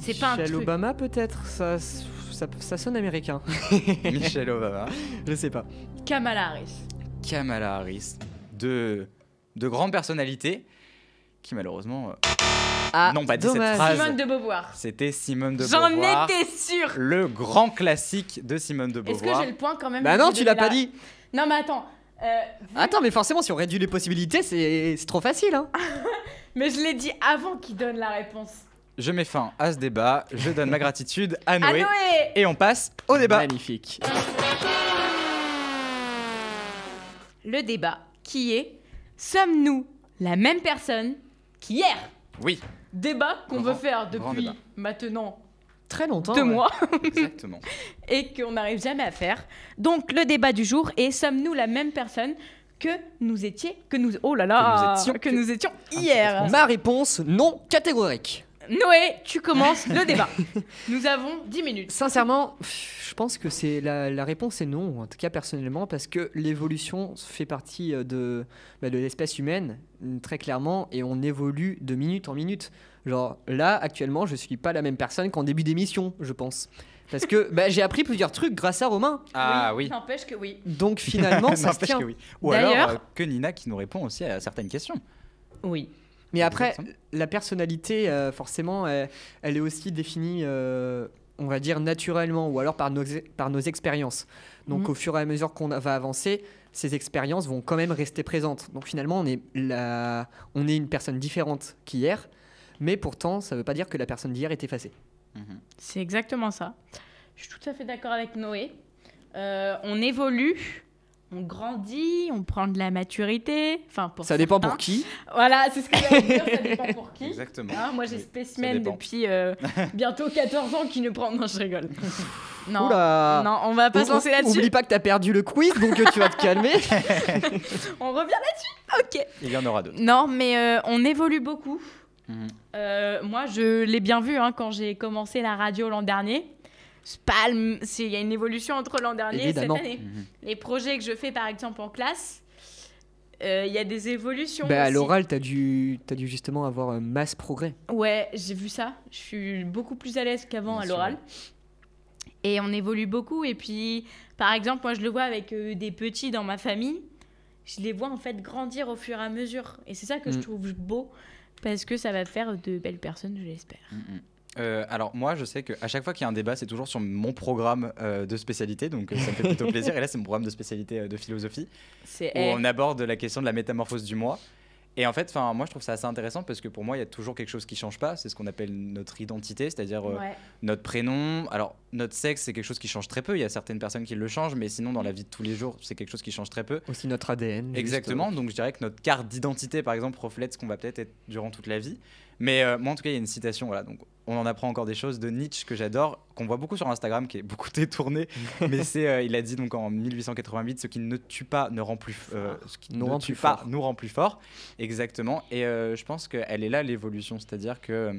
S4: C'est pas un
S3: Michelle
S4: truc.
S3: Obama peut-être, ça sonne américain.
S5: Michelle Obama.
S3: Je sais pas.
S4: Kamala Harris.
S5: Kamala Harris, de grandes personnalités qui malheureusement n'ont pas dit cette phrase.
S4: Simone de Beauvoir.
S5: C'était Simone de
S4: J'en
S5: Beauvoir.
S4: étais sûre.
S5: Le grand classique de Simone de
S4: Est-ce que
S5: Beauvoir.
S4: j'ai le point quand même?
S3: Bah non, tu l'as pas dit.
S4: Non mais attends.
S3: Attends, mais forcément, si on réduit les possibilités, c'est trop facile, hein.
S4: Mais je l'ai dit avant qu'il donne la réponse.
S5: Je mets fin à ce débat, je donne ma gratitude à Noé,
S4: Noé.
S5: et on passe au débat.
S3: Magnifique.
S4: Le débat qui est: sommes-nous la même personne qu'hier?
S5: Oui.
S4: Débat qu'on veut faire
S5: grand
S4: depuis
S5: débat.
S4: maintenant
S3: Très longtemps.
S4: 2
S3: ouais.
S4: mois
S5: Exactement.
S4: et qu'on n'arrive jamais à faire. Donc le débat du jour est: sommes-nous la même personne que nous étions hier?
S3: Ma réponse, non catégorique.
S4: Noé, tu commences le débat. Nous avons 10 minutes.
S3: Sincèrement, je pense que c'est la réponse est non, en tout cas personnellement, parce que l'évolution fait partie de l'espèce humaine, très clairement, et on évolue de minute en minute. Genre là, actuellement, je suis pas la même personne qu'en début d'émission, je pense. Parce que j'ai appris plusieurs trucs grâce à Romain.
S5: Ah oui.
S4: N'empêche que oui.
S3: Donc finalement, ça se
S5: N'empêche
S3: tient.
S5: que oui. Ou
S4: D'ailleurs-
S5: alors que Nina qui nous répond aussi à certaines questions.
S4: Oui.
S3: Mais après,
S5: Exactement.
S3: la personnalité, forcément, elle est aussi définie, on va dire, naturellement, ou alors par nos expériences. Donc
S4: Mhm.
S3: au fur et à mesure qu'on va avancer, ces expériences vont quand même rester présentes. Donc finalement, on est une personne différente qu'hier, mais pourtant, ça ne veut pas dire que la personne d'hier est effacée.
S4: C'est exactement ça. Je suis tout à fait d'accord avec Noé. On évolue, on grandit, on prend de la maturité. Enfin, pour
S3: Ça dépend
S4: certains.
S3: pour qui.
S4: Voilà, c'est ce que j'allais dire, ça dépend pour qui.
S5: Exactement.
S4: Hein, moi, j'ai
S5: Oui,
S4: Spécimen
S5: ça dépend.
S4: depuis bientôt 14 ans qui ne prend... Non, je rigole. Non,
S3: Oula.
S4: non, on va pas se lancer là-dessus.
S3: Oublie pas que tu as perdu le quiz, donc tu vas te calmer.
S4: On revient là-dessus. Ok.
S5: Il y en aura d'autres.
S4: Non, mais on évolue beaucoup.
S5: Mhm.
S4: Moi, je l'ai bien vu quand j'ai commencé la radio l'an dernier. Il y a une évolution entre l'an dernier
S3: Évidemment.
S4: et cette année.
S5: Mhm.
S4: Les projets que je fais, par exemple, en classe, il y a des évolutions.
S3: À
S4: aussi.
S3: l'oral, tu as dû justement avoir un masse progrès.
S4: Ouais, j'ai vu ça. Je suis beaucoup plus à l'aise qu'avant
S5: Bien
S4: à
S5: sûr.
S4: l'oral. Et on évolue beaucoup. Et puis, par exemple, moi, je le vois avec des petits dans ma famille. Je les vois en fait grandir au fur et à mesure. Et c'est ça que je trouve beau. Parce que ça va faire de belles personnes, je l'espère.
S5: Alors moi je sais qu'à chaque fois qu'il y a un débat c'est toujours sur mon programme de spécialité donc ça me fait plutôt plaisir et là c'est mon programme de spécialité de philosophie
S4: C'est
S5: où on aborde la question de la métamorphose du moi et en fait moi je trouve ça assez intéressant parce que pour moi il y a toujours quelque chose qui change pas, c'est ce qu'on appelle notre identité, c'est-à-dire
S4: Ouais.
S5: notre prénom. Alors notre sexe c'est quelque chose qui change très peu, il y a certaines personnes qui le changent mais sinon dans la vie de tous les jours c'est quelque chose qui change très peu.
S3: Aussi notre ADN.
S5: Exactement, donc je dirais que notre carte d'identité par exemple reflète ce qu'on va peut-être être durant toute la vie. Mais moi en tout cas il y a une citation, voilà, donc on en apprend encore des choses de Nietzsche que j'adore, qu'on voit beaucoup sur Instagram, qui est beaucoup détourné, mais il a dit donc en 1888, ce qui ne tue pas ne rend plus, ce qui
S3: Nous
S5: ne
S3: rend
S5: tue
S3: plus
S5: pas
S3: fort.
S5: nous rend plus fort, exactement. Et je pense qu'elle est là l'évolution, c'est-à-dire que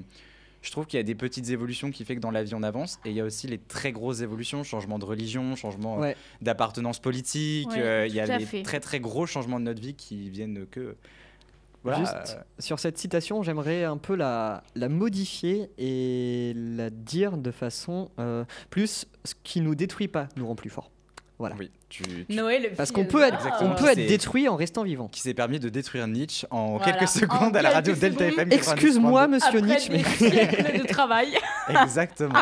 S5: je trouve qu'il y a des petites évolutions qui fait que dans la vie on avance, et il y a aussi les très grosses évolutions, changement de religion, changement
S3: Ouais.
S5: d'appartenance politique,
S4: Ouais,
S5: il y a
S4: tout à
S5: les
S4: fait.
S5: très très gros changements de notre vie qui viennent que... Voilà,
S3: Juste sur cette citation, j'aimerais un peu la modifier et la dire de façon plus ce qui nous détruit pas nous rend plus fort. Voilà.
S5: oui,
S4: Noé, le
S3: Parce qu'on peut être,
S5: Exactement.
S3: on peut être
S5: C'est-
S3: détruit en restant vivant.
S5: qui s'est permis de détruire Nietzsche en
S4: Voilà.
S5: quelques secondes
S4: En
S5: à la radio
S4: quelques
S5: Delta
S4: secondes.
S5: FM.
S3: Excuse-moi,
S5: 90.2.
S3: monsieur
S4: Après
S3: Nietzsche,
S4: des
S3: mais
S4: siècles de travail.
S5: Exactement.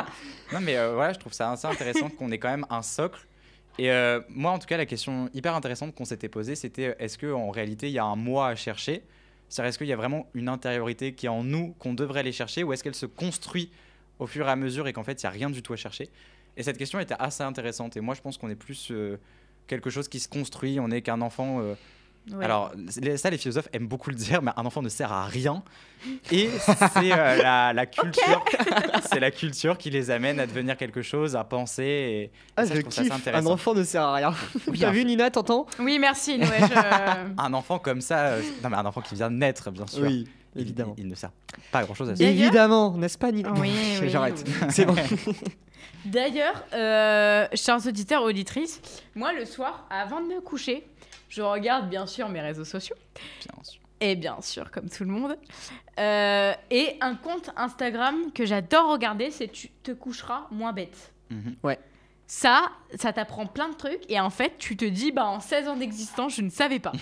S5: Non mais voilà, je trouve ça assez intéressant qu'on ait quand même un socle Et moi, en tout cas, la question hyper intéressante qu'on s'était posée, c'était est-ce qu'en réalité, il y a un moi à chercher ? C'est-à-dire, est-ce qu'il y a vraiment une intériorité qui est en nous qu'on devrait aller chercher, ou est-ce qu'elle se construit au fur et à mesure et qu'en fait, il n'y a rien du tout à chercher ? Et cette question était assez intéressante. Et moi, je pense qu'on est plus quelque chose qui se construit. On n'est qu'un enfant...
S4: Ouais.
S5: Alors, ça, les philosophes aiment beaucoup le dire, mais un enfant ne sert à rien. Et c'est la culture, c'est la culture qui les amène à devenir quelque chose, à penser. Et
S3: Ah,
S5: ça,
S3: je
S5: trouve ça assez
S3: kiffe. Un
S5: intéressant.
S3: enfant ne sert à rien.
S5: Oui,
S3: T'as
S5: un-
S3: vu, Nina, t'entends?
S4: Oui, merci, Noé.
S5: Un enfant comme ça, non mais un enfant qui vient de naître, bien sûr.
S3: Oui,
S5: Il-
S3: évidemment.
S5: Il ne sert pas à grand chose à ça.
S4: D'ailleurs-
S3: Évidemment, n'est-ce pas, Nina?
S4: Oui, oui,
S3: J'arrête.
S4: oui.
S3: C'est bon.
S4: D'ailleurs, chers auditeurs et auditrices, moi le soir, avant de me coucher, je regarde bien sûr mes réseaux sociaux.
S5: Bien sûr.
S4: Et bien sûr, comme tout le monde. Et un compte Instagram que j'adore regarder, c'est Tu te coucheras moins bête.
S5: Mhm.
S3: Ouais.
S4: Ça t'apprend plein de trucs. Et en fait, tu te dis, bah en 16 ans d'existence, je ne savais pas.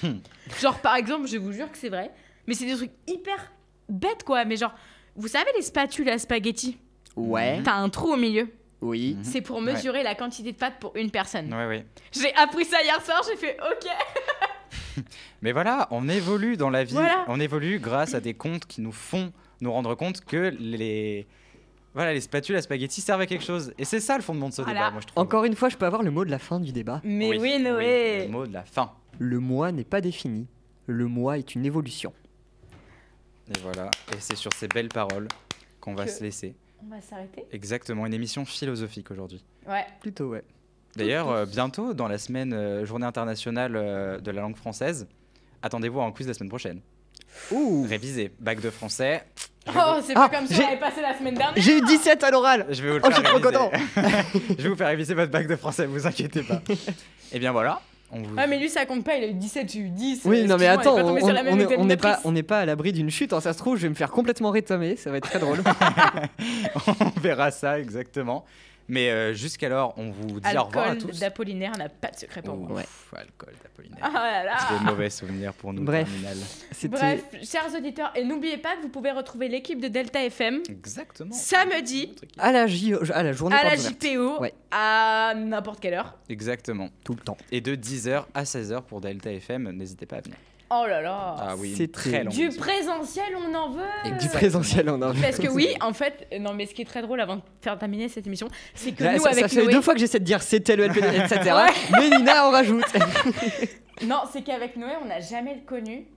S4: Genre, par exemple, je vous jure que c'est vrai, mais c'est des trucs hyper bêtes, quoi. Mais genre, vous savez les spatules à spaghetti?
S3: Ouais.
S4: T'as un trou au milieu.
S3: Oui.
S4: C'est pour mesurer la quantité de pâtes pour une personne.
S5: Ouais, ouais.
S4: J'ai appris ça hier soir, j'ai fait OK.
S5: Mais voilà, on évolue dans la vie.
S4: Voilà.
S5: On évolue grâce à des comptes qui nous font nous rendre compte que les spatules à spaghetti servent à quelque chose. Et c'est ça le fondement de ce
S4: Voilà.
S5: débat, moi je trouve.
S3: Encore une fois, je peux avoir le mot de la fin du débat.
S4: Mais oui, Noé.
S5: Le mot de la fin.
S3: Le moi n'est pas défini. Le moi est une évolution.
S5: Et voilà. Et c'est sur ces belles paroles qu'on va
S4: Que-
S5: se laisser.
S4: On va s'arrêter.
S5: Exactement, une émission philosophique aujourd'hui.
S4: Ouais.
S3: Plutôt, ouais.
S5: D'ailleurs, bientôt, dans la semaine Journée internationale de la langue française, attendez-vous à un quiz la semaine prochaine.
S3: Ouh.
S5: Révisé, bac de français.
S4: Oh, c'est pas
S3: Ah,
S4: comme si
S3: j'ai-
S4: on avait passé la semaine dernière.
S3: J'ai eu 17 à l'oral.
S5: Je vais vous le
S3: Oh,
S5: faire
S3: je suis trop
S5: réviser. Je vais vous faire réviser votre bac de français, vous inquiétez pas. Et bien voilà. On vous...
S4: Ah, mais lui, ça compte pas, il a eu 17, j'ai eu 10.
S3: Oui, non mais attends,
S4: on
S3: on n'est pas à l'abri d'une chute. hein. Ça se trouve, je vais me faire complètement rétamer. Ça va être très drôle.
S5: On verra ça exactement. Mais jusqu'alors, on vous dit au revoir à
S4: Alcool
S5: tous.
S4: d'Apollinaire n'a pas de secret pour moi.
S5: Ouf, alcool d'Apollinaire.
S4: Ah là là.
S5: Des mauvais souvenirs pour nous.
S3: Bref.
S5: terminal.
S3: C'était
S4: Bref, chers auditeurs, et n'oubliez pas que vous pouvez retrouver l'équipe de Delta FM
S5: Exactement.
S4: samedi
S3: à la journée
S4: à la
S3: porte ouverte.
S4: JPO
S3: Ouais.
S4: à n'importe quelle heure.
S5: Exactement.
S3: Tout le temps.
S5: Et de 10h à 16h pour Delta FM, n'hésitez pas à venir.
S4: Oh là là.
S5: Ah oui,
S3: C'est
S5: une très longue
S4: Du
S5: émission.
S4: présentiel, on en veut.
S3: Du présentiel, on a vu.
S4: Parce que oui, en fait, non mais ce qui est très drôle avant de faire terminer cette émission, c'est que
S3: Là,
S4: nous
S3: ça
S4: avec
S3: fait
S4: Noé,
S3: 2 fois que j'essaie de dire c'était le LPD, etc.
S4: Ouais.
S3: Mais Nina en rajoute.
S4: non, c'est qu'avec Noé, on n'a jamais connu.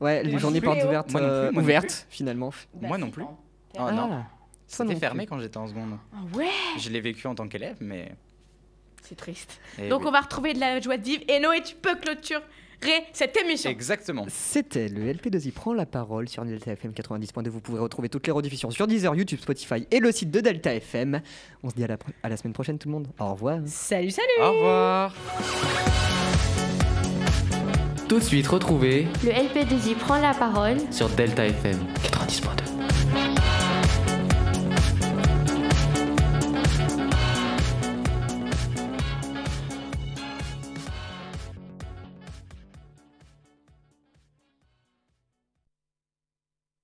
S3: Ouais, les
S4: Moi,
S3: journées
S4: je
S3: portes
S4: voulais-
S3: ouvertes,
S5: Moi non plus, moi non
S3: ouvertes finalement.
S4: Bah,
S5: Moi non
S4: si,
S5: plus.
S4: quand-
S5: Oh non,
S3: Toi
S5: c'était
S3: non
S5: fermé
S3: plus.
S5: quand j'étais en seconde.
S4: Ah ouais,
S5: Je l'ai vécu en tant qu'élève, mais.
S4: c'est triste.
S5: Eh
S4: Donc
S5: oui.
S4: on va retrouver de la joie de vivre et Noé, tu peux clôturer cette émission.
S5: Exactement.
S3: C'était le LP2I prend la parole sur Delta FM 90.2. Vous pouvez retrouver toutes les rediffusions sur Deezer, YouTube, Spotify et le site de Delta FM. On se dit à la semaine prochaine tout le monde. Au revoir.
S4: Salut, salut.
S5: Au revoir.
S1: Tout de suite, retrouvez
S2: Le LP2I prend la parole.
S1: sur Delta FM 90.2.